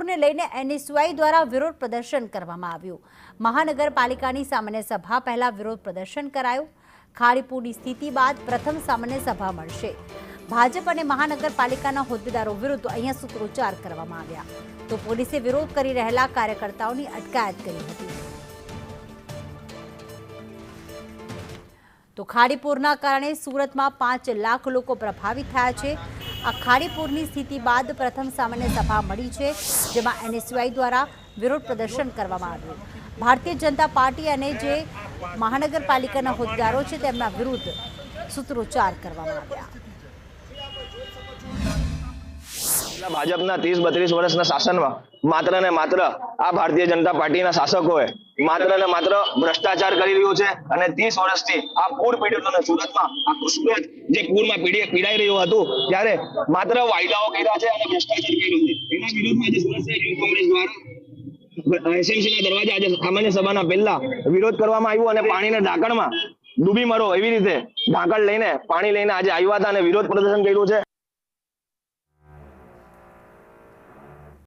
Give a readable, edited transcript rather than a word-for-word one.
પૂરને લઈને એનએસયુઆઈ દ્વારા વિરોધ પ્રદર્શન કરવામાં આવ્યું। મહાનગરપાલિકાની સામાન્ય સભા પહેલા વિરોધ પ્રદર્શન કરાયું। ખાડીપુરની સ્થિતિ બાદ પ્રથમ સામાન્ય સભા મળશે। ભાજપ અને મહાનગરપાલિકાના હોદ્દેદારો વિરુદ્ધ અહીંયા સૂત્રોચ્ચાર કરવામાં આવ્યા, તો પોલીસે વિરોધ કરી રહેલા કાર્યકર્તાઓની અટકાયત કરી હતી। તો ખાડીપુરના કારણે સુરતમાં 5 લાખ લોકો પ્રભાવિત થયા છે। આ ખાડીપુરની સ્થિતિ બાદ પ્રથમ સામાન્ય સભા મળી છે, જેમાં એનએસયુઆઈ દ્વારા વિરોધ પ્રદર્શન કરવામાં આવ્યું। ભારતીય જનતા પાર્ટી અને જે મહાનગરપાલિકાના હોદ્દેદારો છે તેમના વિરુદ્ધ સૂત્રોચ્ચાર કરવામાં આવ્યા। ભાજપના 30-32 વર્ષના શાસનમાં માત્ર ને માત્ર આ ભારતીય જનતા પાર્ટીના શાસકોએ માત્ર ને માત્ર ભ્રષ્ટાચાર કરી રહ્યું છે અને 30 વર્ષથી આ પૂર પીડિતોને સુરતમાં આખું સુરત જે પૂરમાં પીડાઈ રહ્યું હતું ત્યારે માત્ર વાયદાઓ કર્યા છે અને ભ્રષ્ટાચાર કર્યો છે। એના વિરોધમાં આજે સુરત શહેર યુથ કોંગ્રેસ દ્વારા એસએમસીના દરવાજે આજે સામાન્ય સભાના પહેલા વિરોધ કરવામાં આવ્યો અને પાણીના ઢાંકણમાં ડૂબી મરો એવી રીતે ઢાંકણ લઈને પાણી લઈને આજે આવ્યા હતા અને વિરોધ પ્રદર્શન કર્યું છે।